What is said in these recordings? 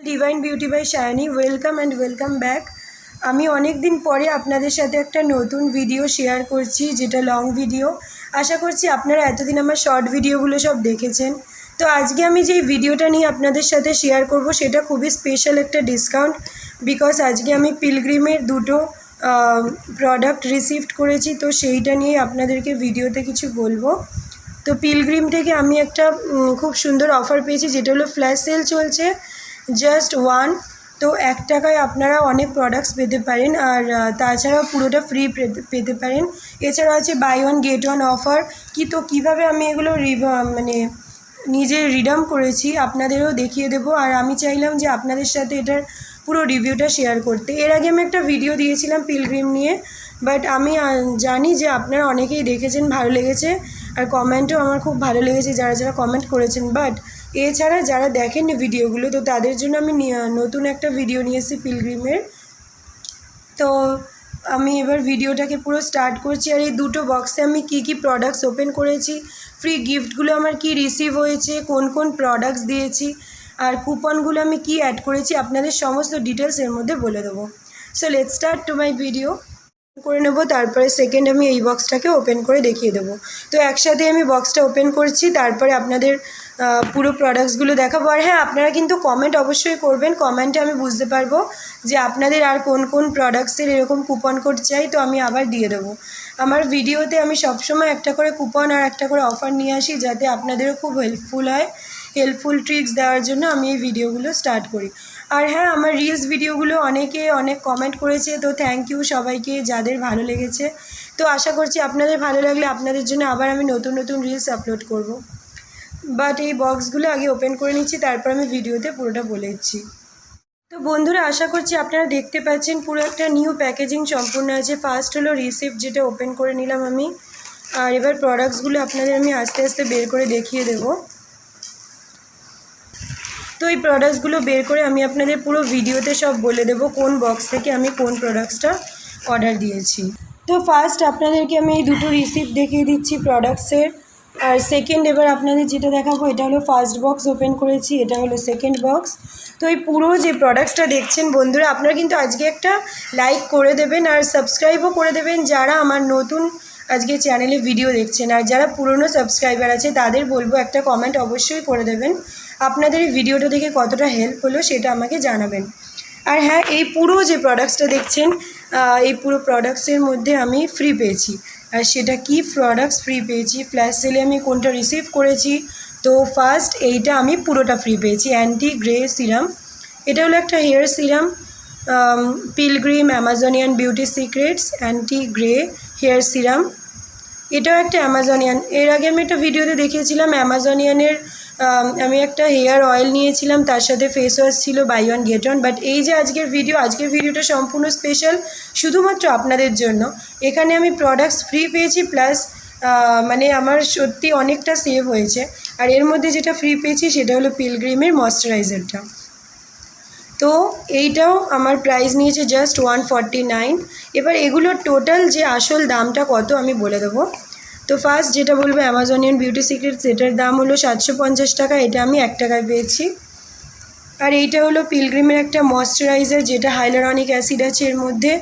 Divine beauty by Shayani welcome and welcome back. আমি অনেক দিন পরে আপনাদের সাথে একটা নতুন ভিডিও শেয়ার করছি, যেটা লং ভিডিও। আশা করছি আপনারা এতদিন আমার শর্ট ভিডিওগুলো সব দেখেছেন। তো আজকে আমি যেই ভিডিওটা নিয়ে আপনাদের সাথে শেয়ার করব সেটা খুবই স্পেশাল একটা ডিসকাউন্ট, বিকজ আজকে আমি পিলগ্রিমের দুটো প্রোডাক্ট রিসিভড করেছি। তো সেইটা নিয়ে আপনাদেরকে ভিডিওতে কিছু বলবো। তো পিলগ্রিম থেকে আমি একটা খুব সুন্দর অফার পেয়েছি, যেটা হলো ফ্ল্যাশ সেল চলছে, জাস্ট ওয়ান। তো 1 টাকায় আপনারা অনেক প্রোডাক্টস পেতে পারেন, আর তাছাড়াও পুরোটা ফ্রি পেতে পারেন। এছাড়াও আছে buy one get one offer. তো কীভাবে আমি এগুলো মানে নিজে রিডিম করেছি আপনাদেরও দেখিয়ে দেবো। আর আমি চাইলাম যে আপনাদের সাথে এটার পুরো রিভিউটা শেয়ার করতে। এর আগে আমি একটা ভিডিও দিয়েছিলাম পিলগ্রিম নিয়ে, বাট আমি জানি যে আপনারা অনেকেই দেখেছেন, ভালো লেগেছে, আর কমেন্টও আমার খুব ভালো লেগেছে যারা যারা কমেন্ট করেছেন। বাট এছাড়া যারা দেখেননি ভিডিওগুলো, তো তাদের জন্য আমি নতুন একটা ভিডিও নিয়ে এসেছি পিলগ্রিমের। তো আমি এবার ভিডিওটাকে পুরো স্টার্ট করছি। আর এই দুটো বক্সে আমি কি কি প্রোডাক্টস ওপেন করেছি, ফ্রি গিফটগুলো আমার কি রিসিভ হয়েছে, কোন কোন প্রোডাক্টস দিয়েছি, আর কুপনগুলো আমি কি অ্যাড করেছি, আপনাদের সমস্ত ডিটেলস এর মধ্যে বলে দেবো। So let's start to my video করে নেব। তারপরে সেকেন্ড আমি এই বক্সটাকে ওপেন করে দেখিয়ে দেবো। তো একসাথে আমি বক্সটা ওপেন করছি, তারপরে আপনাদের পুরো প্রোডাক্টসগুলো দেখাবো। আর হ্যাঁ, আপনারা কিন্তু কমেন্ট অবশ্যই করবেন, কমেন্টে আমি বুঝতে পারবো যে আপনাদের আর কোন কোন প্রোডাক্টসের এরকম কুপন কোড চাই, তো আমি আবার দিয়ে দেবো। আমার ভিডিওতে আমি সবসময় একটা করে কুপন আর একটা করে অফার নিয়ে আসি, যাতে আপনাদেরও খুব হেল্পফুল হয়। হেল্পফুল ট্রিক্স দেওয়ার জন্য আমি এই ভিডিওগুলো স্টার্ট করি। আর হ্যাঁ, আমার রিলস ভিডিওগুলো অনেকে অনেক কমেন্ট করেছে, তো থ্যাংক ইউ সবাইকে যাদের ভালো লেগেছে। তো আশা করছি আপনাদের ভালো লাগলে আপনাদের জন্য আবার আমি নতুন নতুন রিলস আপলোড করব। বাট এই বক্সগুলো আগে ওপেন করে নিচ্ছি, তারপর আমি ভিডিওতে পুরোটা বলে দিচ্ছি। তো বন্ধুরা, আশা করছি আপনারা দেখতে পাচ্ছেন পুরো একটা নিউ প্যাকেজিং সম্পূর্ণ আছে। ফার্স্ট হলো রিসিপ্ট, যেটা ওপেন করে নিলাম আমি। আর এবার প্রোডাক্টসগুলো আপনাদের আমি আস্তে আস্তে বের করে দেখিয়ে দেবো। তো এই প্রোডাক্টসগুলো বের করে আমি আপনাদের পুরো ভিডিওতে সব বলে দেবো কোন বক্স থেকে আমি কোন প্রোডাক্টসটা অর্ডার দিয়েছি। তো ফার্স্ট আপনাদেরকে আমি এই দুটো রিসিপ্ট দেখিয়ে দিচ্ছি প্রোডাক্টসের। আর সেকেন্ড এবার আপনাদের যেটা দেখাবো, এটা হলো ফার্স্ট বক্স ওপেন করেছি, এটা হলো সেকেন্ড বক্স। তো এই পুরো যে প্রোডাক্টসটা দেখছেন বন্ধুরা, আপনারা কিন্তু আজকে একটা লাইক করে দেবেন আর সাবস্ক্রাইবও করে দেবেন যারা আমার নতুন আজকে চ্যানেলে ভিডিও দেখছেন। আর যারা পুরনো সাবস্ক্রাইবার আছে তাদের বলবো একটা কমেন্ট অবশ্যই করে দেবেন, আপনাদের এই ভিডিওটা দেখে কতটা হেল্প হলো সেটা আমাকে জানাবেন। আর হ্যাঁ, এই পুরো যে প্রোডাক্টসটা দেখছেন, এই পুরো প্রোডাক্টসের মধ্যে আমি ফ্রি পেয়েছি। আর সেটা কি প্রোডাক্টস ফ্রি পেয়েছি, ফ্ল্যাশ সেলে আমি কোনটা রিসিভ করেছি। তো ফার্স্ট এইটা আমি পুরোটা ফ্রি পেয়েছি, অ্যান্টি গ্রে সিরাম। এটা হলো একটা hair serum, Pilgrim Amazonian beauty secrets anti grey hair serum. এটাও একটা অ্যামাজনিয়ান। এর আগে আমি একটা ভিডিওতে দেখিয়েছিলাম অ্যামাজনিয়ানের, আমি একটা হেয়ার অয়েল নিয়েছিলাম, তার সাথে ফেস ওয়াশ ছিল buy one get one. But এই যে আজকের ভিডিওটা সম্পূর্ণ স্পেশাল, শুধুমাত্র আপনাদের জন্য। এখানে আমি প্রোডাক্টস ফ্রি পেয়েছি, প্লাস মানে আমার সত্যি অনেকটা সেভ হয়েছে। আর এর মধ্যে যেটা ফ্রি পেয়েছি সেটা হলো পিলগ্রিমের ময়শ্চারাইজারটা। তো এইটাও আমার প্রাইস নিয়েছে জাস্ট 149। এবার এগুলোর টোটাল যে আসল দামটা কত আমি বলে দেবো। তো ফার্স্ট যেটা বলবো, অ্যামাজনিয়ান বিউটি সিক্রেটস, এটার দাম হলো 750 টাকা, এটা আমি 1 টাকায় পেয়েছি। আর এইটা হলো পিলগ্রিমের একটা ময়শ্চারাইজার, যেটা হাইলারনিক অ্যাসিড আছে এর মধ্যে,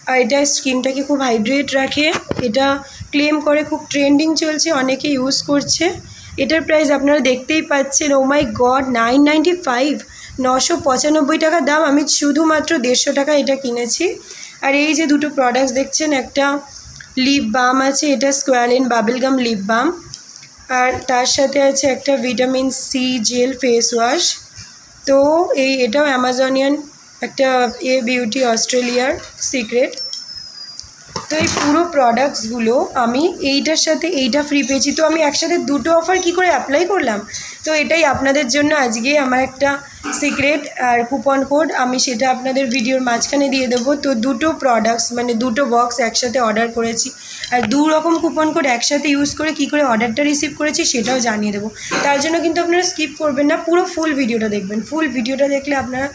আর এটা স্কিনটাকে খুব হাইড্রেট রাখে। এটা ক্লেম করে খুব ট্রেন্ডিং চলছে, অনেকে ইউজ করছে। এটার প্রাইস আপনারা দেখতেই পাচ্ছেন, ও মাই গড, 995, 995 টাকা দাম। আমি শুধুমাত্র 150 টাকা এটা কিনেছি। আর এই যে দুটো প্রোডাক্টস দেখছেন, একটা লিপ বাম আছে, এটা স্কোয়ালিন বাবলগাম লিপ বাম, আর তার সাথে আছে একটা vitamin C gel face wash. তো এটাও অ্যামাজনিয়ান একটা বিউটি অস্ট্রেলিয়ার সিক্রেট। তো এই পুরো প্রোডাক্টসগুলো আমি এইটার সাথে এইটা ফ্রি পেয়েছি। তো আমি একসাথে দুটো অফার কি করে অ্যাপ্লাই করলাম, তো এটাই আপনাদের জন্য আজকে আমার একটা সিক্রেট আর কুপন কোড, আমি সেটা আপনাদের ভিডিওর মাঝখানে দিয়ে দেবো। তো দুটো প্রোডাক্টস মানে দুটো বক্স একসাথে অর্ডার করেছি, আর 2 রকম কুপন কোড একসাথে ইউজ করে কি করে অর্ডারটা রিসিভ করেছি সেটাও জানিয়ে দেবো। তার জন্য কিন্তু আপনারা স্কিপ করবেন না, পুরো ফুল ভিডিওটা দেখবেন। ফুল ভিডিওটা দেখলে আপনারা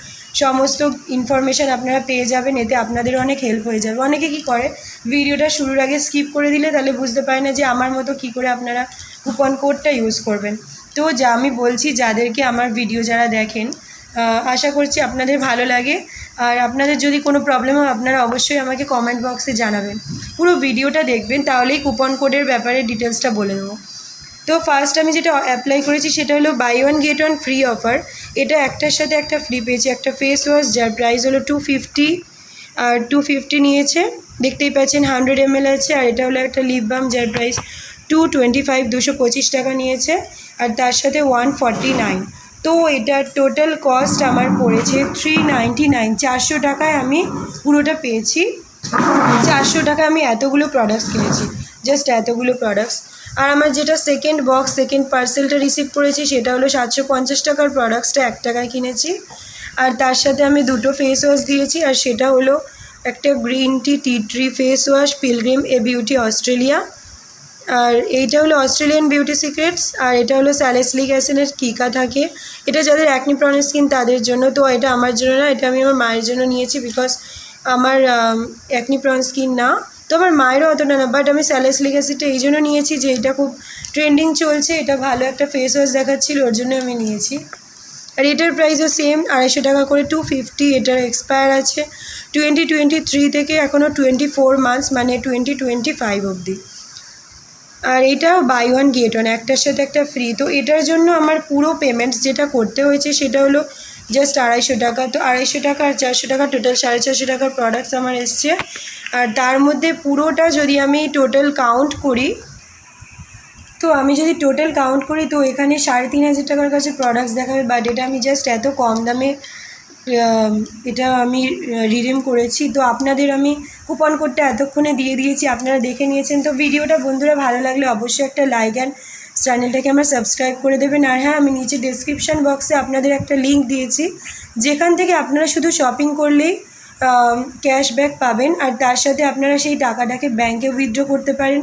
সমস্ত ইনফরমেশান আপনারা পেয়ে যাবেন, এতে আপনাদের অনেক হেল্প হয়ে যাবে। অনেকে কি করে, ভিডিওটা শুরুর আগে স্কিপ করে দিলে তাহলে বুঝতে পারে না যে আমার মতো কি করে আপনারা কুপন কোডটা ইউজ করবেন। তো যা আমি বলছি, যাদেরকে আমার ভিডিও যারা দেখেন আশা করছি আপনাদের ভালো লাগে। আর আপনাদের যদি কোনো প্রবলেম হয় আপনারা অবশ্যই আমাকে কমেন্ট বক্সে জানাবেন, পুরো ভিডিওটা দেখবেন, তাহলেই কুপন কোডের ব্যাপারে ডিটেলসটা বলে দেবো। তো ফার্স্ট আমি যেটা অ্যাপ্লাই করেছি সেটা হলো buy one get one free offer. এটা একটার সাথে একটা ফ্রি পেয়েছি, একটা ফেস ওয়াশ যার প্রাইস হলো 250, আর 250 নিয়েছে, দেখতেই পাচ্ছেন 100 ml আছে। আর এটা হলো একটা লিপ বাম যার প্রাইস 225, 225 টাকা নিয়েছে, আর তার সাথে 149। তো এটার টোটাল কস্ট আমার পড়েছে 399, 400 টাকায় আমি পুরোটা পেয়েছি। 400 টাকায় আমি এতগুলো প্রোডাক্টস কিনেছি, জাস্ট এতগুলো প্রোডাক্টস। আর আমার যেটা সেকেন্ড পার্সেলটা রিসিভ করেছি সেটা হলো 750 টাকার প্রোডাক্টসটা 1 টাকায় কিনেছি। আর তার সাথে আমি দুটো ফেস ওয়াশ দিয়েছি, আর সেটা হলো একটা green tea tree face wash Pilgrim A beauty Australia, আর এইটা হলো অস্ট্রেলিয়ান বিউটি সিক্রেটস, আর এটা হলো স্যালিসিলিক অ্যাসিডের কিকা থাকে। এটা যাদের অ্যাকনি প্রন স্কিন তাদের জন্য, তো এটা আমার জন্য না, এটা আমি আমার মায়ের জন্য নিয়েছি, বিকজ আমার অ্যাকনি প্রন স্কিন না, তো আমার মায়েরও অতটা না, বাট আমি স্যালিসিলিক অ্যাসিডটা এই জন্য নিয়েছি যে এটা খুব ট্রেন্ডিং চলছে, এটা ভালো একটা ফেস ওয়াশ দেখাচ্ছিল, ওর জন্য আমি নিয়েছি। আর এটার প্রাইসও সেম 250 টাকা করে, 250। এটার এক্সপায়ার আছে 2023 থেকে এখনও 24 মান্থস, মানে 2025 অবধি। আর এটাও বাই ওয়ান গেট ওয়ান, একটার সাথে একটা ফ্রি। তো এটার জন্য আমার পুরো পেমেন্টস যেটা করতে হয়েছে সেটা হলো জাস্ট 250 টাকা। তো 250 টাকা আর 400 টাকা, টোটাল 450 টাকার প্রোডাক্টস আমার এসছে। আর তার মধ্যে পুরোটা যদি আমি টোটাল কাউন্ট করি, তো আমি যদি টোটাল কাউন্ট করি তো এখানে 3500 টাকার কাছে প্রোডাক্টস দেখাবে, বাট এটা আমি জাস্ট এত কম দামে এটা আমি রিডিম করেছি। তো আপনাদের আমি কুপন কোডটা এতক্ষণে দিয়ে দিয়েছি, আপনারা দেখে নিয়েছেন। তো ভিডিওটা বন্ধুরা ভালো লাগলে অবশ্যই একটা লাইক অ্যান্ড চ্যানেলটাকে আমার সাবস্ক্রাইব করে দেবেন। আর হ্যাঁ, আমি নিচে ডেসক্রিপশান বক্সে আপনাদের একটা লিঙ্ক দিয়েছি, যেখান থেকে আপনারা শুধু শপিং করলেই ক্যাশব্যাক পাবেন, আর তার সাথে আপনারা সেই টাকাটাকে ব্যাংকে উইথড্র করতে পারেন,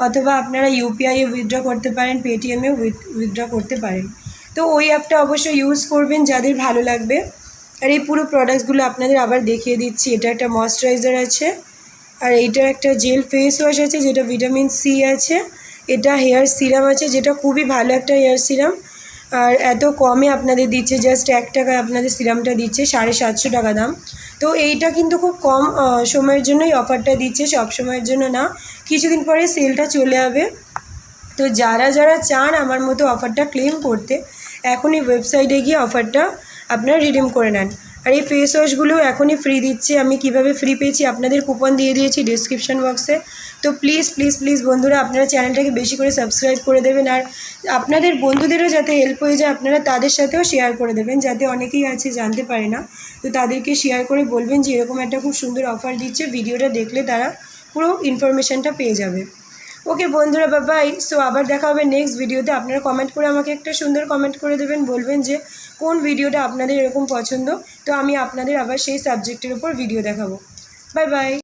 অথবা আপনারা ইউপিআইয়ে উইথড্র করতে পারেন, পেটিএমেও উইথড্র করতে পারেন। তো ওই অ্যাপটা অবশ্যই ইউজ করবেন যাদের ভালো লাগবে। আর এই পুরো প্রোডাক্টসগুলো আপনাদের আবার দেখিয়ে দিচ্ছি। এটা একটা ময়শ্চারাইজার আছে, আর এইটার একটা জেল ফেস ওয়াশ আছে যেটা ভিটামিন সি আছে, এটা হেয়ার সিরাম আছে যেটা খুবই ভালো একটা হেয়ার সিরাম, আর এত কমে আপনাদের দিচ্ছে, জাস্ট 1 টাকায় আপনাদের সিরামটা দিচ্ছে, 750 টাকা দাম। তো এইটা কিন্তু খুব কম সময়ের জন্যই অফারটা দিচ্ছে, সব সময়ের জন্য না, কিছুদিন পরে সেলটা চলে যাবে। তো যারা যারা চান আমার মতো অফারটা ক্লেম করতে, এখনই ওয়েবসাইটে গিয়ে অফারটা আপনারা রিডিম করে নেন। আর এই ফেস ওয়াশগুলো এখনই ফ্রি দিচ্ছে। আমি কিভাবে ফ্রি পেয়েছি আপনাদের কুপন দিয়ে দিয়েছি ডিসক্রিপশান বক্সে। তো প্লিজ প্লিজ প্লিজ বন্ধুরা, আপনারা চ্যানেলটাকে বেশি করে সাবস্ক্রাইব করে দেবেন, আর আপনাদের বন্ধুদেরও যাতে হেল্প হয়ে যায় আপনারা তাদের সাথেও শেয়ার করে দেবেন, যাতে অনেকেই আছে জানতে পারে না, তো তাদেরকে শেয়ার করে বলবেন যে এরকম একটা খুব সুন্দর অফার দিচ্ছে, ভিডিওটা দেখলে তারা পুরো ইনফরমেশানটা পেয়ে যাবে। ওকে বন্ধুরা, বাই। সো আবার দেখা হবে নেক্সট ভিডিওতে। আপনারা কমেন্ট করে আমাকে একটা সুন্দর কমেন্ট করে দেবেন, বলবেন যে কোন ভিডিওটা আপনাদের এরকম পছন্দ, তো আমি আপনাদের আবার সেই সাবজেক্টের উপর ভিডিও দেখাবো। Bye bye.